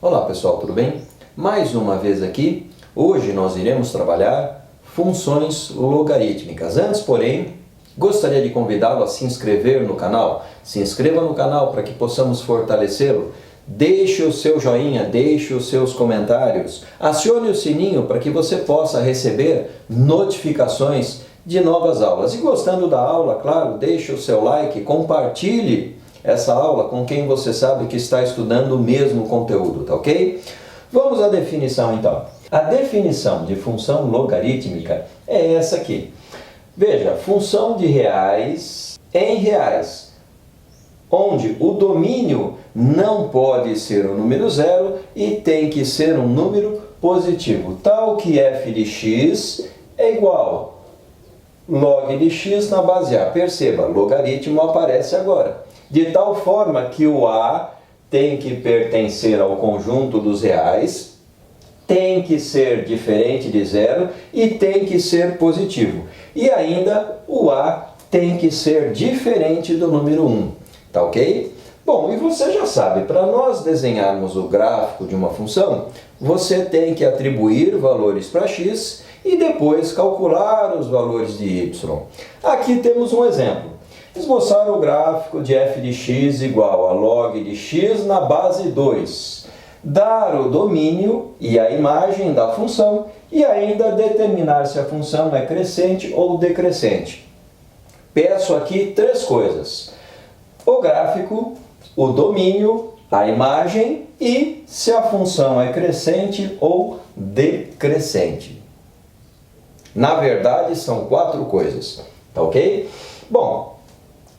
Olá pessoal, tudo bem? Mais uma vez aqui, hoje nós iremos trabalhar funções logarítmicas. Antes, porém, gostaria de convidá-lo a se inscrever no canal. Se inscreva no canal para que possamos fortalecê-lo. Deixe o seu joinha, deixe os seus comentários. Acione o sininho para que você possa receber notificações de novas aulas. E gostando da aula, claro, deixe o seu like, compartilhe essa aula com quem você sabe que está estudando o mesmo conteúdo, tá ok? Vamos à definição então. A definição de função logarítmica é essa aqui. Veja, função de reais em reais, onde o domínio não pode ser o número zero e tem que ser um número positivo, tal que f de x é igual log de x na base a. Perceba, logaritmo aparece agora. De tal forma que o a tem que pertencer ao conjunto dos reais, tem que ser diferente de zero e tem que ser positivo. E ainda o a tem que ser diferente do número 1, tá ok? Bom, e você já sabe, para nós desenharmos o gráfico de uma função, você tem que atribuir valores para x e depois calcular os valores de y. Aqui temos um exemplo. Esboçar o gráfico de f de x igual a log de x na base 2. Dar o domínio e a imagem da função e ainda determinar se a função é crescente ou decrescente. Peço aqui três coisas: o gráfico, o domínio, a imagem e se a função é crescente ou decrescente. Na verdade, são quatro coisas, tá ok? Bom,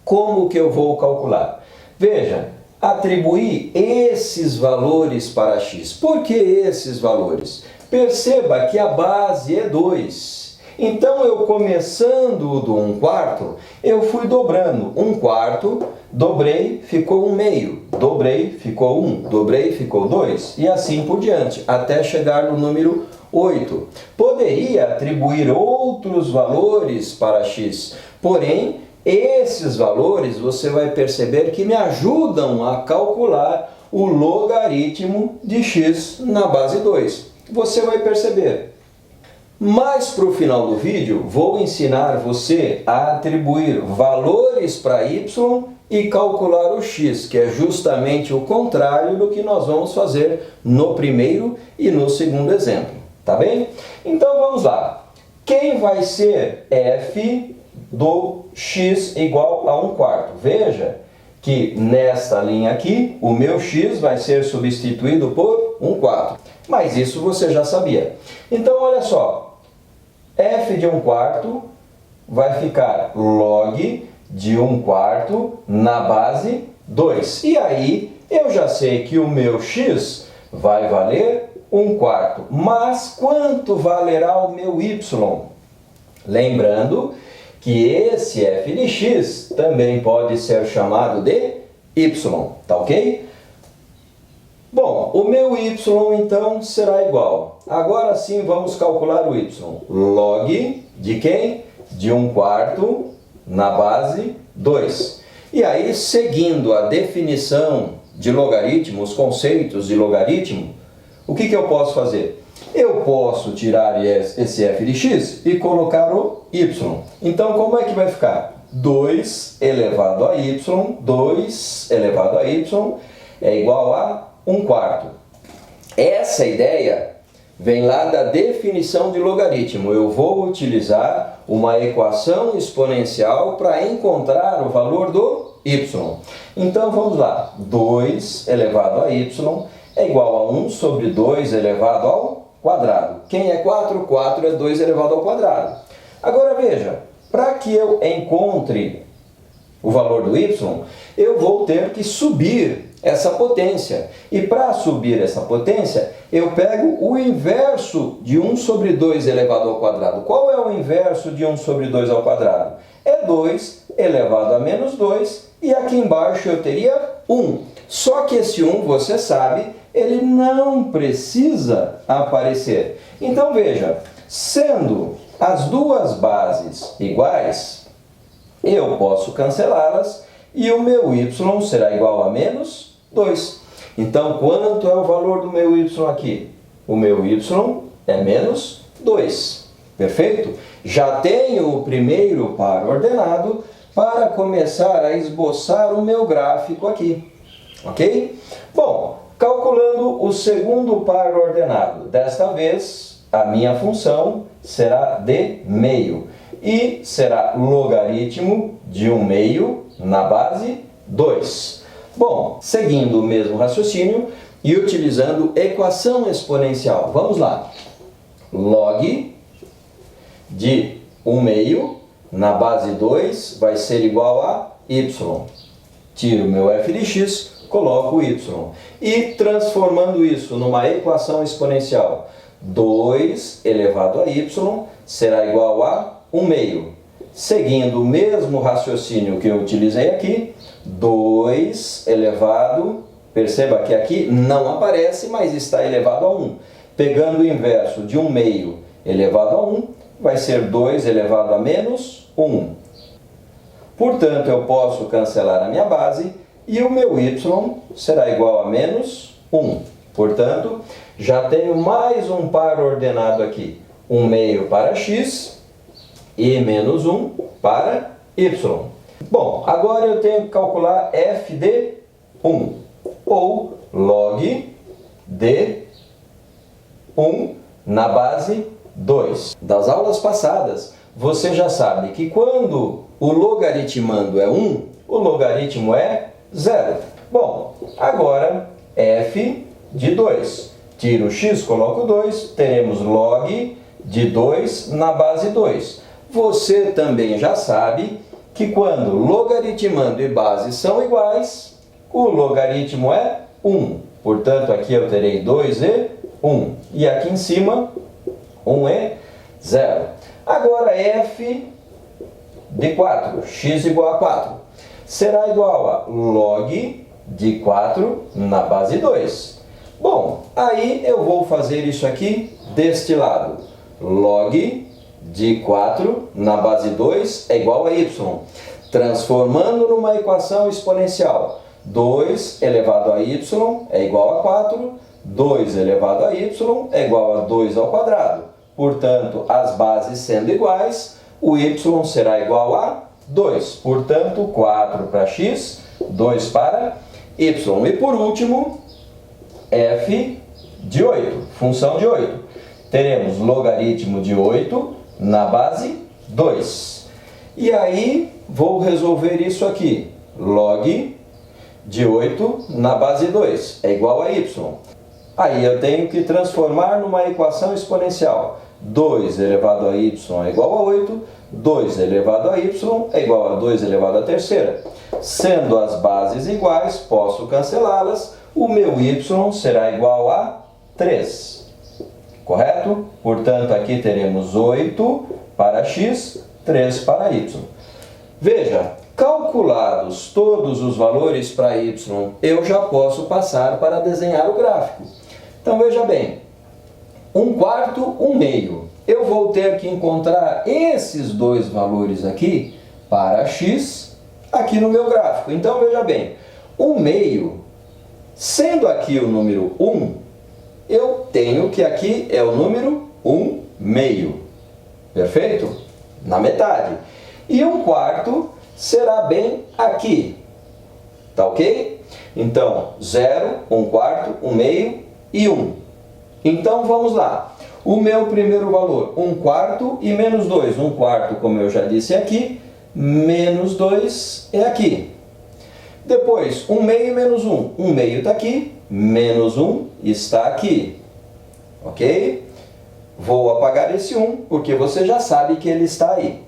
como que eu vou calcular? Veja, atribuir esses valores para x. Por que esses valores? Perceba que a base é 2. Então, eu começando do 1/4, eu fui dobrando. 1/4, dobrei, ficou 1/2. Dobrei, ficou 1. Dobrei, ficou 2. E assim por diante, até chegar no número 8. Poderia atribuir outros valores para x, porém, esses valores você vai perceber que me ajudam a calcular o logaritmo de x na base 2. Você vai perceber. Mas para o final do vídeo, vou ensinar você a atribuir valores para y e calcular o x, que é justamente o contrário do que nós vamos fazer no primeiro e no segundo exemplo. Tá bem? Então vamos lá. Quem vai ser f do x igual a 1/4? Veja que nesta linha aqui, o meu x vai ser substituído por 1/4. Mas isso você já sabia. Então, olha só. F de 1/4 vai ficar log de 1/4 na base 2. E aí, eu já sei que o meu x vai valer 1/4. Mas quanto valerá o meu y? Lembrando que esse f de x também pode ser chamado de y, tá ok? Bom, o meu y então será igual. Agora sim vamos calcular o y. Log de quem? De 1/4 na base 2. E aí, seguindo a definição de logaritmo, os conceitos de logaritmo, o que eu posso fazer? Eu posso tirar esse f de x e colocar o y. Então, como é que vai ficar? 2 elevado a y, 2 elevado a y é igual a 1/4. Essa ideia vem lá da definição de logaritmo. Eu vou utilizar uma equação exponencial para encontrar o valor do y. Então, vamos lá. 2 elevado a y é igual a 1 sobre 2 elevado ao quadrado. Quem é 4? 4 é 2 elevado ao quadrado. Agora veja, para que eu encontre o valor do y, eu vou ter que subir essa potência. E para subir essa potência, eu pego o inverso de 1 sobre 2 elevado ao quadrado. Qual é o inverso de 1 sobre 2 ao quadrado? É 2 elevado a menos 2, e aqui embaixo eu teria 1. Só que esse 1, você sabe, ele não precisa aparecer. Então veja, sendo as duas bases iguais, eu posso cancelá-las e o meu y será igual a menos 2. Então, quanto é o valor do meu y aqui? O meu y é menos 2. Perfeito? Já tenho o primeiro par ordenado para começar a esboçar o meu gráfico aqui. Ok? Bom, calculando o segundo par ordenado. Desta vez, a minha função será de meio. E será logaritmo de 1 meio na base 2. Bom, seguindo o mesmo raciocínio e utilizando equação exponencial. Vamos lá. Log de 1 meio na base 2 vai ser igual a y. Tiro meu f de x, coloco y. E transformando isso numa equação exponencial, 2 elevado a y será igual a 1 meio. Seguindo o mesmo raciocínio que eu utilizei aqui, 2 elevado, perceba que aqui não aparece, mas está elevado a 1. Pegando o inverso de 1 meio elevado a 1, vai ser 2 elevado a menos 1. Portanto, eu posso cancelar a minha base e o meu y será igual a menos 1. Portanto, já tenho mais um par ordenado aqui. 1 meio para x e menos 1 para y. Bom, agora eu tenho que calcular f de 1, ou log de 1 na base 2. Das aulas passadas, você já sabe que quando o logaritmando é 1, o logaritmo é 0. Bom, agora f de 2. Tiro x, coloco 2, teremos log de 2 na base 2. Você também já sabe que quando logaritmando e base são iguais, o logaritmo é 1. Portanto, aqui eu terei 2 e 1. E aqui em cima, 1 e 0. Agora, f de 4, x igual a 4, será igual a log de 4 na base 2. Bom, aí eu vou fazer isso aqui deste lado. Log de 4 na base 2 é igual a y. Transformando numa equação exponencial. 2 elevado a y é igual a 4. 2 elevado a y é igual a 2 ao quadrado. Portanto, as bases sendo iguais, o y será igual a 2. Portanto, 4 para x, 2 para y. E por último, f de 8, função de 8. Teremos logaritmo de 8 na base 2. E aí, vou resolver isso aqui. Log de 8 na base 2 é igual a y. Aí eu tenho que transformar numa equação exponencial. 2 elevado a y é igual a 8. 2 elevado a y é igual a 2 elevado à terceira. Sendo as bases iguais, posso cancelá-las. O meu y será igual a 3. Correto? Portanto, aqui teremos 8 para x, 3 para y. Veja, calculados todos os valores para y, eu já posso passar para desenhar o gráfico. Então, veja bem, 1/4, 1 meio. Eu vou ter que encontrar esses dois valores aqui para x aqui no meu gráfico. Então, veja bem, 1 meio, sendo aqui o número 1, eu tenho que aqui é o número 1 meio. Perfeito? Na metade. E 1/4 será bem aqui. Tá ok? Então, 0, 1/4, 1 meio e 1. Então, vamos lá. O meu primeiro valor, 1/4 e menos 2. 1/4, como eu já disse, é aqui. Menos 2 é aqui. Depois, 1 meio e menos 1. 1 meio está aqui. Menos 1 está aqui. Ok? Vou apagar esse 1, porque você já sabe que ele está aí.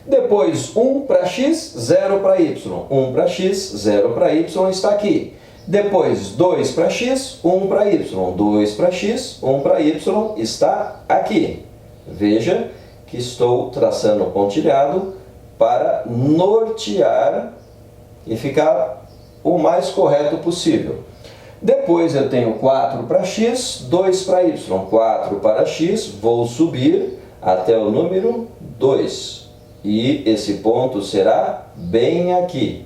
Depois, 1 para x, 0 para y. 1 para x, 0 para y está aqui. Depois, 2 para x, 1 para y. 2 para x, 1 para y está aqui. Veja que estou traçando o pontilhado para nortear e ficar o mais correto possível. Depois eu tenho 4 para x, 2 para y. 4 para x, vou subir até o número 2. E esse ponto será bem aqui.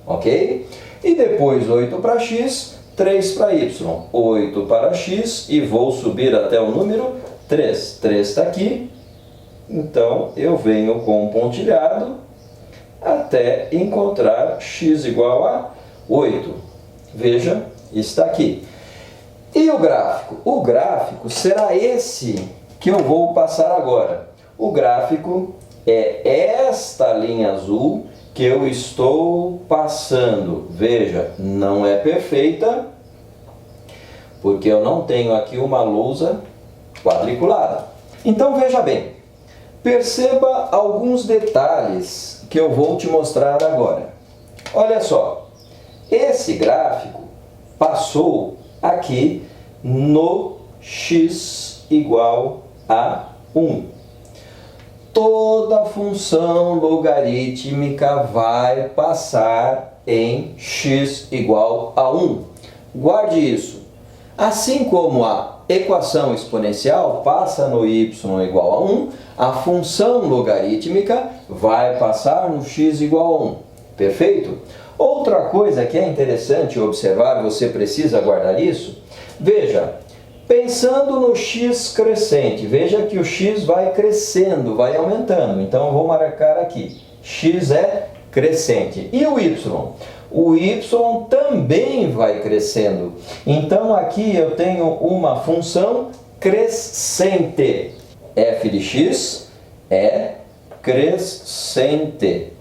Ok? E depois 8 para x, 3 para y, 8 para x e vou subir até o número 3. 3 está aqui, então eu venho com um pontilhado até encontrar x igual a 8. Veja, está aqui. E o gráfico? O gráfico será esse que eu vou passar agora. O gráfico é esta linha azul que eu estou passando. Veja, não é perfeita, porque eu não tenho aqui uma lousa quadriculada. Então veja bem, perceba alguns detalhes que eu vou te mostrar agora. Olha só, esse gráfico passou aqui no x igual a 1. Toda função logarítmica vai passar em x igual a 1. Guarde isso. Assim como a equação exponencial passa no y igual a 1, a função logarítmica vai passar no x igual a 1. Perfeito? Outra coisa que é interessante observar, você precisa guardar isso. Veja, pensando no x crescente, veja que o x vai crescendo, vai aumentando. Então eu vou marcar aqui, x é crescente. E o y? O y também vai crescendo. Então aqui eu tenho uma função crescente. f de x é crescente.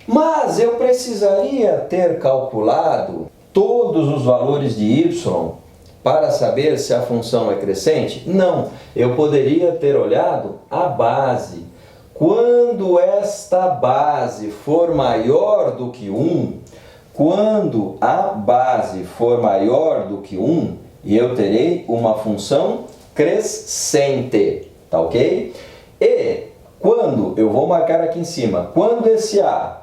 Mas eu precisaria ter calculado todos os valores de y para saber se a função é crescente? Não, eu poderia ter olhado a base. Quando esta base for maior do que 1, quando a base for maior do que 1, eu terei uma função crescente, tá ok? E quando, eu vou marcar aqui em cima, quando esse a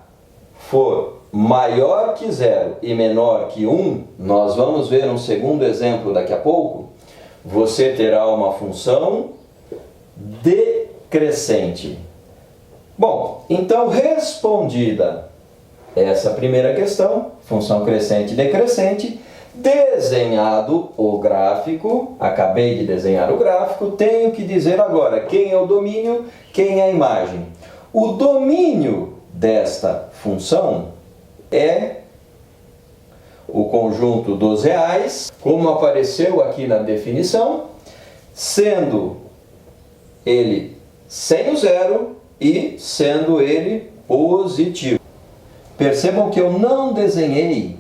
for maior que 0 e menor que 1, nós vamos ver um segundo exemplo daqui a pouco, você terá uma função decrescente. Bom, então respondida essa primeira questão, função crescente e decrescente, desenhado o gráfico, acabei de desenhar o gráfico, tenho que dizer agora quem é o domínio, quem é a imagem. O domínio desta função é o conjunto dos reais, como apareceu aqui na definição, sendo ele sem o zero e sendo ele positivo. Percebam que eu não desenhei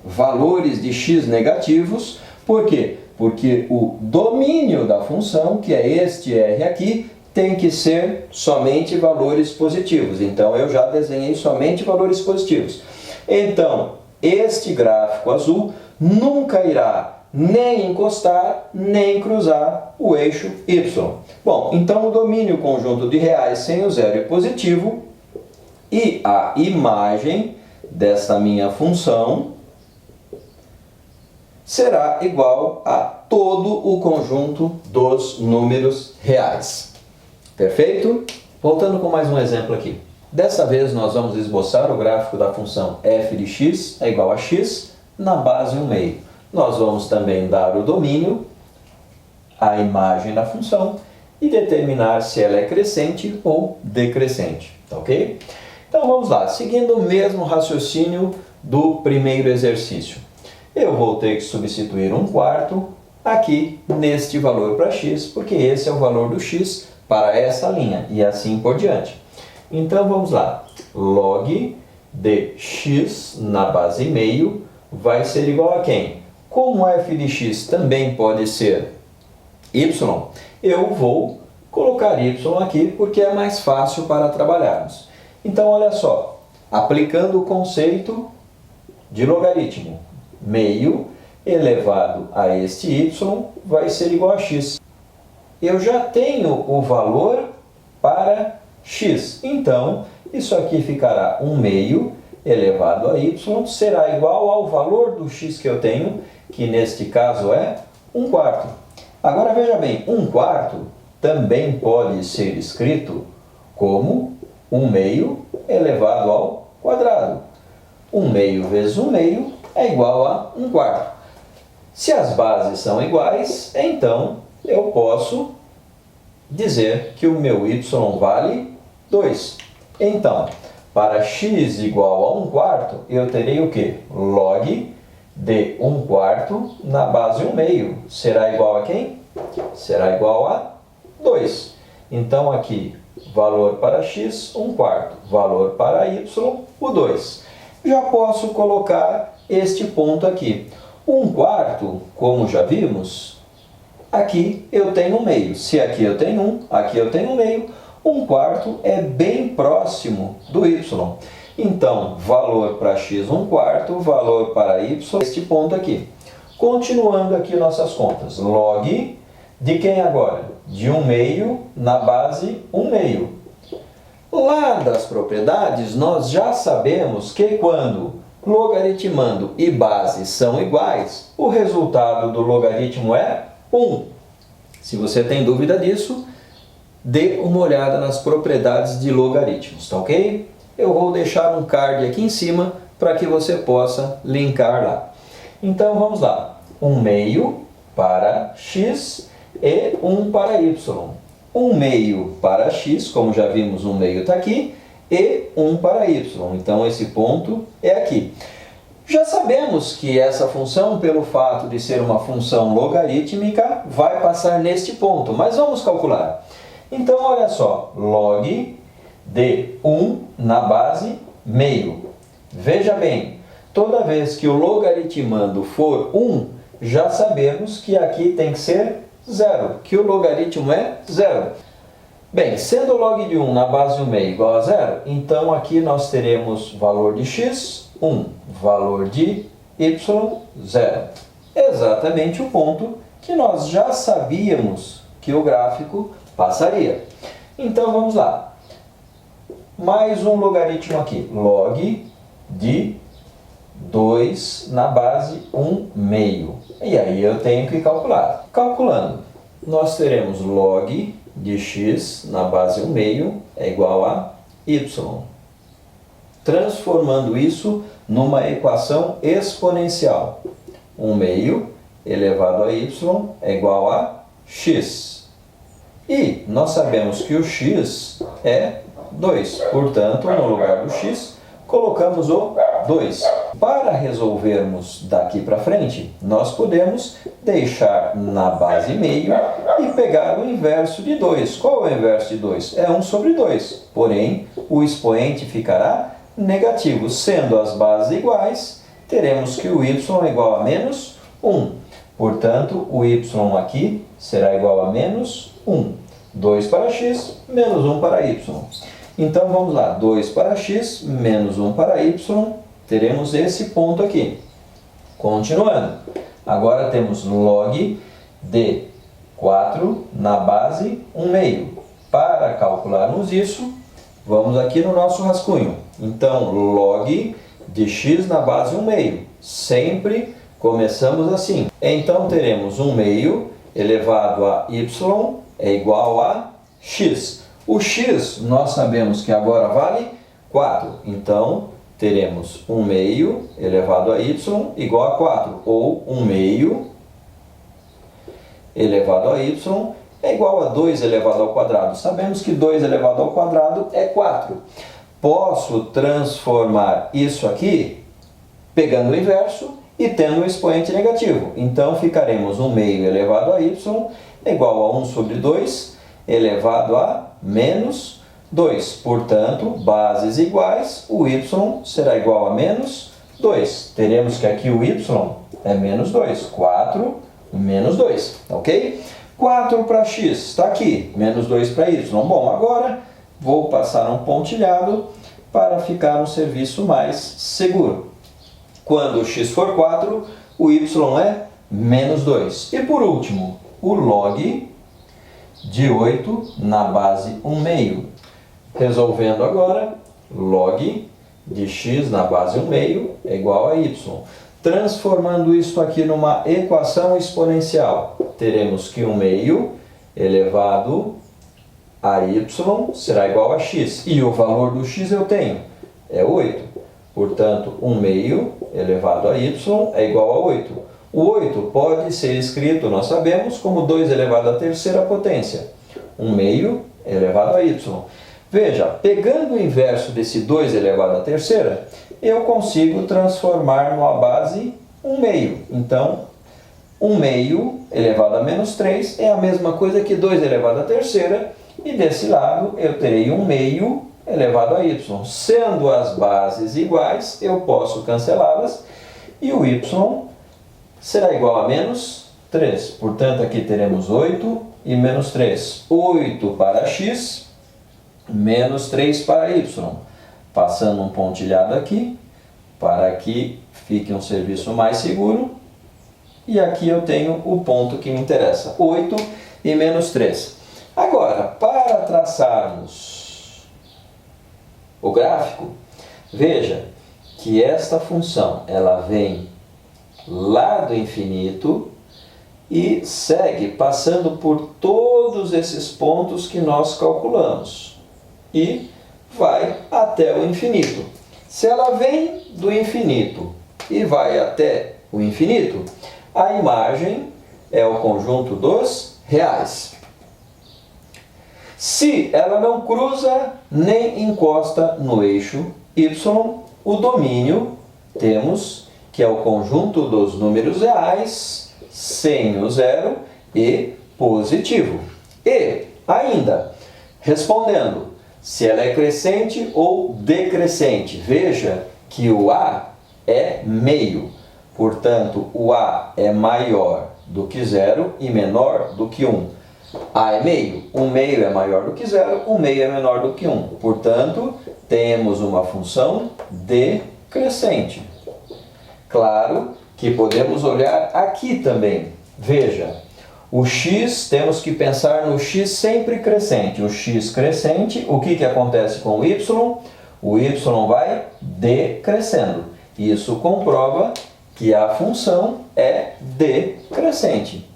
valores de x negativos. Por quê? Porque o domínio da função, que é este r aqui, tem que ser somente valores positivos. Então eu já desenhei somente valores positivos. Então, este gráfico azul nunca irá nem encostar, nem cruzar o eixo y. Bom, então o domínio conjunto de reais sem o zero é positivo e a imagem desta minha função será igual a todo o conjunto dos números reais. Perfeito? Voltando com mais um exemplo aqui. Dessa vez nós vamos esboçar o gráfico da função f de x é igual a x na base 1/2. Nós vamos também dar o domínio, a imagem da função e determinar se ela é crescente ou decrescente. Tá ok? Então vamos lá, seguindo o mesmo raciocínio do primeiro exercício. Eu vou ter que substituir 1/4 aqui neste valor para x, porque esse é o valor do x para essa linha e assim por diante. Então vamos lá, log de x na base meio vai ser igual a quem? Como f de x também pode ser y, eu vou colocar y aqui porque é mais fácil para trabalharmos. Então olha só, aplicando o conceito de logaritmo, meio elevado a este y vai ser igual a x. Eu já tenho o valor para x, então isso aqui ficará 1/2 elevado a y, será igual ao valor do x que eu tenho, que neste caso é 1/4. Agora veja bem, 1/4 também pode ser escrito como 1/2 elevado ao quadrado. 1/2 vezes 1/2 é igual a 1/4. Se as bases são iguais, então eu posso dizer que o meu y vale 2. Então, para x igual a 1/4, eu terei o quê? Log de 1/4 na base 1/2. Será igual a quem? Será igual a 2. Então, aqui, valor para x, 1/4. Valor para y, o 2. Já posso colocar este ponto aqui. 1/4, como já vimos, aqui eu tenho 1/2. Se aqui eu tenho 1, aqui eu tenho 1/2. 1/4 é bem próximo do y. Então, valor para x 1/4, valor para y, este ponto aqui. Continuando aqui nossas contas. Log de quem agora? De 1/2 na base 1/2. Lá das propriedades, nós já sabemos que quando logaritmando e base são iguais, o resultado do logaritmo é 1. Se você tem dúvida disso, dê uma olhada nas propriedades de logaritmos, tá ok? Eu vou deixar um card aqui em cima para que você possa linkar lá. Então vamos lá. 1/2 para x e 1 para y. 1/2 para x, como já vimos, 1/2 está aqui, e 1 para y. Então, esse ponto é aqui. Já sabemos que essa função, pelo fato de ser uma função logarítmica, vai passar neste ponto, mas vamos calcular. Então, olha só, log de 1 na base meio. Veja bem, toda vez que o logaritmando for 1, já sabemos que aqui tem que ser 0, que o logaritmo é 0. Bem, sendo log de 1 na base 1/2 igual a 0, então aqui nós teremos valor de x, 1, valor de y, 0. Exatamente o ponto que nós já sabíamos que o gráfico passaria. Então vamos lá. Mais um logaritmo aqui. Log de 2 na base 1/2. E aí eu tenho que calcular. Calculando, nós teremos log de x na base 1/2 é igual a y. Transformando isso numa equação exponencial. 1/2 elevado a y é igual a x. E nós sabemos que o x é 2. Portanto, no lugar do x, colocamos o 2. Para resolvermos daqui para frente, nós podemos deixar na base meio e pegar o inverso de 2. Qual é o inverso de 2? É 1 sobre 2. Porém, o expoente ficará negativo. Sendo as bases iguais, teremos que o y é igual a menos 1. Portanto, o y aqui será igual a menos 1. 2 para x, menos 1 para y. Então, vamos lá. 2 para x, menos 1 para y. Teremos esse ponto aqui. Continuando. Agora temos log de 4 na base 1/2. Para calcularmos isso, vamos aqui no nosso rascunho. Então, log de x na base 1/2. Sempre começamos assim. Então, teremos 1/2 elevado a y é igual a x. O x, nós sabemos que agora vale 4. Então, teremos 1/2 elevado a y igual a 4. Ou 1/2 elevado a y é igual a 2 elevado ao quadrado. Sabemos que 2 elevado ao quadrado é 4. Posso transformar isso aqui pegando o inverso e tendo um expoente negativo. Então, ficaremos 1/2 elevado a y é igual a 1 sobre 2 elevado a menos 2. Portanto, bases iguais, o y será igual a menos 2. Teremos que aqui o y é menos 2. 4 menos 2, ok? 4 para x, está aqui, menos 2 para y. Bom, agora vou passar um pontilhado para ficar um serviço mais seguro. Quando x for 4, o y é menos 2. E por último, o log de 8 na base 1/2. Resolvendo agora, log de x na base 1/2 é igual a y. Transformando isso aqui numa equação exponencial, teremos que 1/2 elevado a y será igual a x. E o valor do x eu tenho, é 8. Portanto, 1 meio elevado a y é igual a 8. O 8 pode ser escrito, nós sabemos, como 2 elevado à terceira potência. 1 meio elevado a y. Veja, pegando o inverso desse 2 elevado à terceira, eu consigo transformar numa base 1 meio. Então, 1 meio elevado a menos 3 é a mesma coisa que 2 elevado à terceira, e desse lado eu terei 1 meio elevado a y. Sendo as bases iguais, eu posso cancelá-las, e o y será igual a menos 3. Portanto, aqui teremos 8 e menos 3. 8 para x, menos 3 para y. Passando um pontilhado aqui, para que fique um serviço mais seguro. E aqui eu tenho o ponto que me interessa, 8 e menos 3. Agora, para traçarmos o gráfico, veja que esta função ela vem lá do infinito e segue passando por todos esses pontos que nós calculamos e vai até o infinito. Se ela vem do infinito e vai até o infinito, a imagem é o conjunto dos reais. Se ela não cruza nem encosta no eixo y, o domínio temos que é o conjunto dos números reais sem o zero e positivo. E ainda, respondendo, se ela é crescente ou decrescente, veja que o A é meio. Portanto, o A é maior do que 0 e menor do que 1. A é meio. 1 meio é maior do que 0, 1 meio é menor do que 1. Portanto, temos uma função decrescente. Claro que podemos olhar aqui também. Veja, o x, temos que pensar no x sempre crescente. O x crescente, o que acontece com o y? O y vai decrescendo. Isso comprova que a função é decrescente.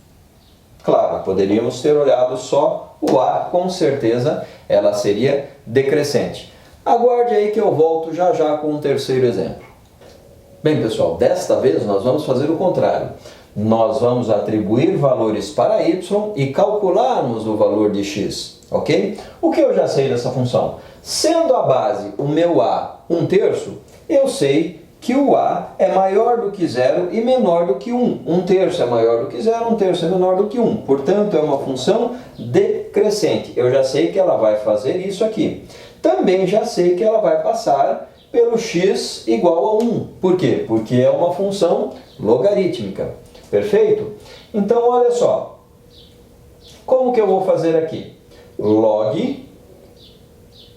Claro, poderíamos ter olhado só o a, com certeza ela seria decrescente. Aguarde aí que eu volto já já com um terceiro exemplo. Bem, pessoal, desta vez nós vamos fazer o contrário. Nós vamos atribuir valores para y e calcularmos o valor de x, ok? O que eu já sei dessa função? Sendo a base o meu a 1/3, eu sei que o a é maior do que 0 e menor do que 1. 1/3 é maior do que 0, 1/3 é menor do que 1. Portanto, é uma função decrescente. Eu já sei que ela vai fazer isso aqui. Também já sei que ela vai passar pelo x igual a 1. Por quê? Porque é uma função logarítmica. Perfeito? Então, olha só. Como que eu vou fazer aqui? Log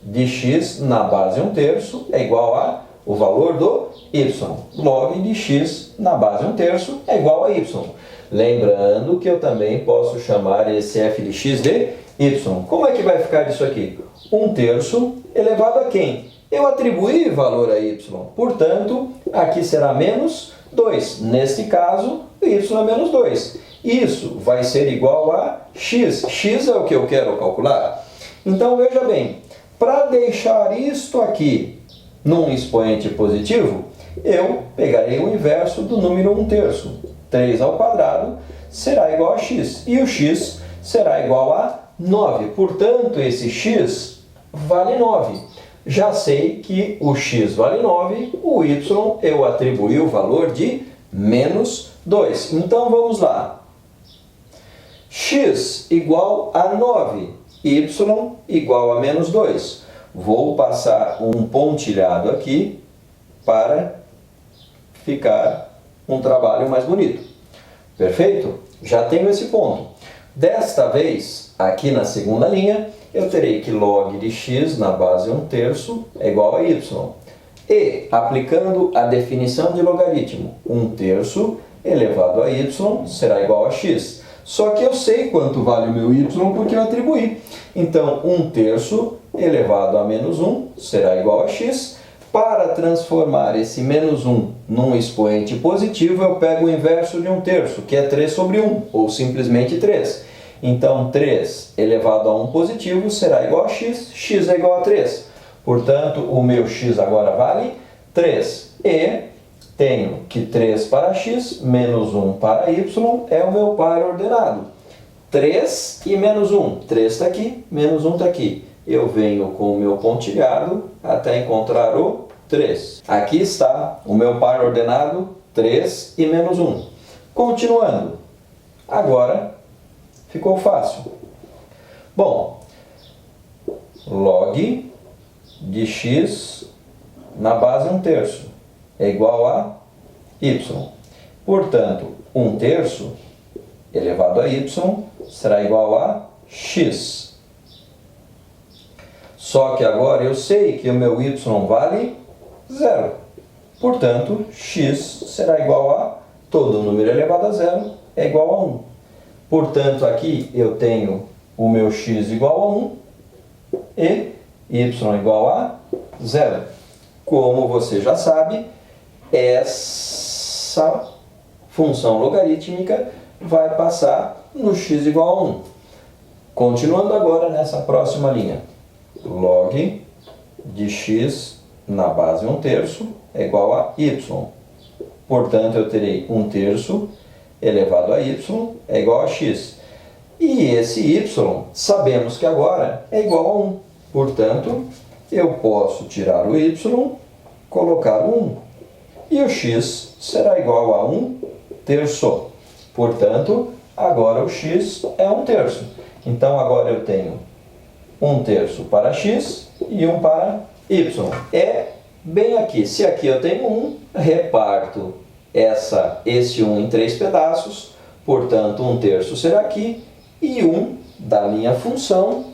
de x na base 1/3 é igual a o valor do y. Log de x na base 1/3 é igual a y. Lembrando que eu também posso chamar esse f de x de y. Como é que vai ficar isso aqui? 1/3 elevado a quem? Eu atribuí valor a y. Portanto, aqui será menos 2. Neste caso, y é menos 2. Isso vai ser igual a x. X é o que eu quero calcular. Então, veja bem, para deixar isto aqui num expoente positivo, eu pegarei o inverso do número 1/3. 3 ao quadrado será igual a x. E o x será igual a 9. Portanto, esse x vale 9. Já sei que o x vale 9, o y eu atribuí o valor de menos 2. Então, vamos lá. X igual a 9, y igual a menos 2. Vou passar um pontilhado aqui para ficar um trabalho mais bonito. Perfeito? Já tenho esse ponto. Desta vez, aqui na segunda linha, eu terei que log de x na base 1/3 é igual a y. E, aplicando a definição de logaritmo, 1/3 elevado a y será igual a x. Só que eu sei quanto vale o meu y porque eu atribuí. Então, 1/3 elevado a menos 1 será igual a x. Para transformar esse menos 1 num expoente positivo, eu pego o inverso de 1/3, que é 3 sobre 1, ou simplesmente 3. Então, 3 elevado a 1 positivo será igual a x, x é igual a 3. Portanto, o meu x agora vale 3. E tenho que 3 para x menos 1 para y é o meu par ordenado. 3 e menos 1. 3 está aqui, menos 1 está aqui. Eu venho com o meu pontilhado até encontrar o 3. Aqui está o meu par ordenado 3 e menos 1. Continuando. Agora ficou fácil. Bom, log de x na base 1/3 é igual a y. Portanto, 1/3 elevado a y será igual a x. Só que agora eu sei que o meu y vale 0. Portanto, x será igual a todo número elevado a 0 é igual a 1. Portanto, aqui eu tenho o meu x igual a 1 e y igual a 0. Como você já sabe, essa função logarítmica vai passar no x igual a 1. Continuando agora nessa próxima linha. Log de x na base 1/3 é igual a y. Portanto, eu terei 1/3 elevado a y é igual a x. E esse y, sabemos que agora é igual a 1. Portanto, eu posso tirar o y, colocar o 1. E o x será igual a 1/3. Portanto, agora o x é 1/3. Então, agora eu tenho 1/3 para x e 1 para y. É bem aqui. Se aqui eu tenho 1, reparto esse 1 em 3 pedaços. Portanto, 1/3 será aqui e 1 da minha função,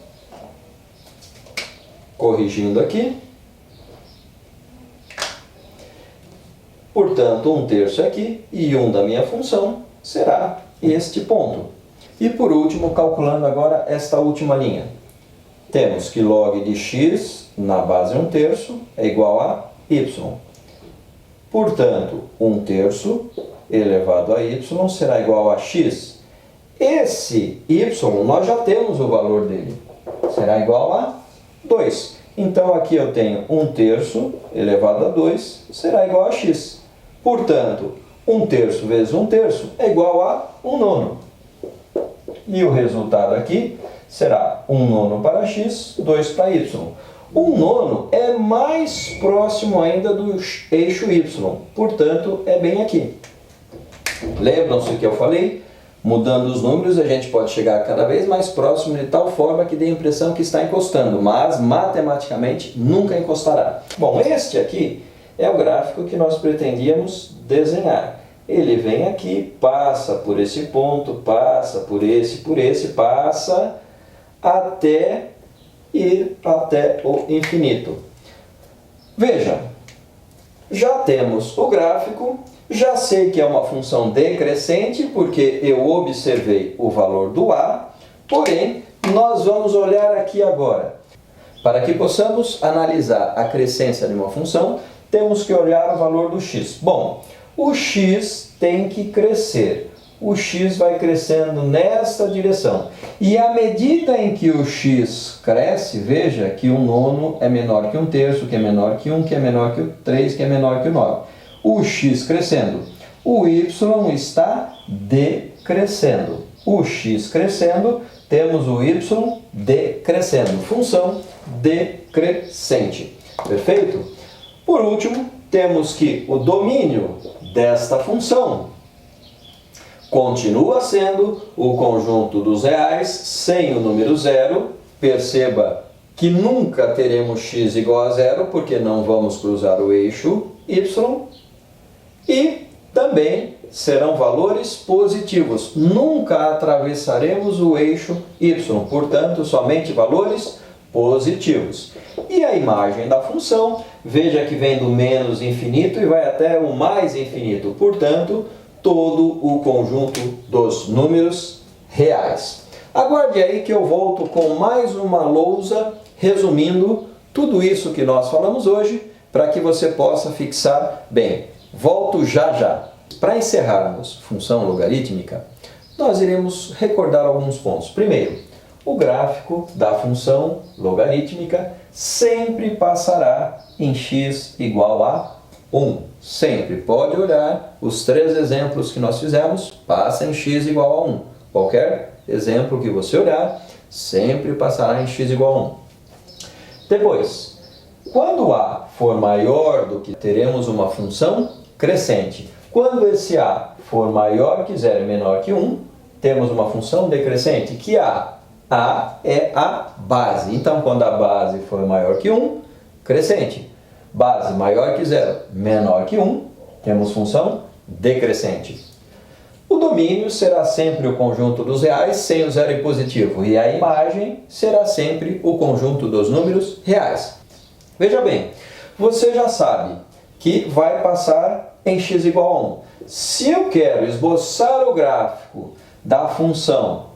corrigindo aqui. Portanto, 1/3 aqui e 1 da minha função será este ponto. E por último, calculando agora esta última linha. Temos que log de x na base 1/3 é igual a y. Portanto, 1/3 elevado a y será igual a x. Esse y, nós já temos o valor dele. Será igual a 2. Então, aqui eu tenho 1/3 elevado a 2 será igual a x. Portanto, 1/3 vezes 1/3 é igual a 1/9. E o resultado aqui será 1/9 para x, 2 para y. 1/9 é mais próximo ainda do eixo y, portanto, é bem aqui. Lembram-se que eu falei? Mudando os números, a gente pode chegar cada vez mais próximo de tal forma que dê a impressão que está encostando, mas matematicamente nunca encostará. Bom, este aqui é o gráfico que nós pretendíamos desenhar. Ele vem aqui, passa por esse ponto, passa por esse, passa até ir até o infinito. Veja, já temos o gráfico, já sei que é uma função decrescente, porque eu observei o valor do a, porém, nós vamos olhar aqui agora. Para que possamos analisar a crescência de uma função, temos que olhar o valor do x. Bom, o x tem que crescer. O x vai crescendo nesta direção. E à medida em que o x cresce, veja que 1/9 é menor que 1/3, que é menor que 1, que é menor que o 3, que é menor que o 9. O x crescendo. O y está decrescendo. O x crescendo, temos o y decrescendo. Função decrescente. Perfeito? Por último, temos que o domínio desta função continua sendo o conjunto dos reais sem o número 0. Perceba que nunca teremos x igual a 0, porque não vamos cruzar o eixo y. E também serão valores positivos. Nunca atravessaremos o eixo y, portanto, somente valores positivos. E a imagem da função, veja que vem do menos infinito e vai até o mais infinito. Portanto, todo o conjunto dos números reais. Aguarde aí que eu volto com mais uma lousa resumindo tudo isso que nós falamos hoje, para que você possa fixar bem. Volto já já. Para encerrarmos função logarítmica, nós iremos recordar alguns pontos. Primeiro, o gráfico da função logarítmica sempre passará em x igual a Sempre pode olhar os 3 exemplos que nós fizemos, passa em x igual a 1. Qualquer exemplo que você olhar, sempre passará em x igual a 1. Depois, quando a for maior do que, teremos uma função crescente. Quando esse a for maior que 0 e menor que 1, temos uma função decrescente. Que a é a base. Então, quando a base for maior que 1, crescente. Base maior que 0, menor que 1, temos função decrescente. O domínio será sempre o conjunto dos reais sem o zero positivo. E a imagem será sempre o conjunto dos números reais. Veja bem, você já sabe que vai passar em x igual a 1. Se eu quero esboçar o gráfico da função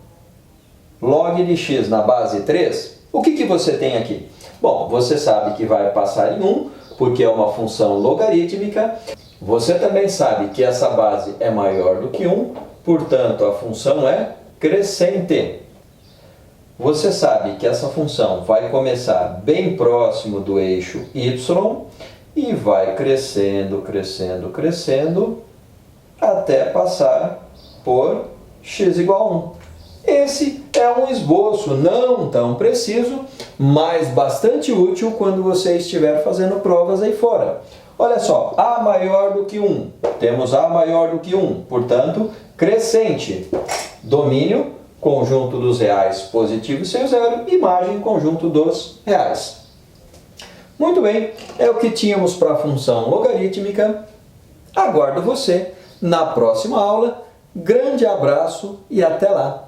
log de x na base 3, o que você tem aqui? Bom, você sabe que vai passar em 1, porque é uma função logarítmica. Você também sabe que essa base é maior do que 1, portanto a função é crescente. Você sabe que essa função vai começar bem próximo do eixo y e vai crescendo, crescendo, crescendo, até passar por x igual a 1. Esse é um esboço não tão preciso, mas bastante útil quando você estiver fazendo provas aí fora. Olha só, a maior do que 1. Temos a maior do que 1, portanto, crescente. Domínio, conjunto dos reais positivo sem o zero, imagem, conjunto dos reais. Muito bem, é o que tínhamos para a função logarítmica. Aguardo você na próxima aula. Grande abraço e até lá!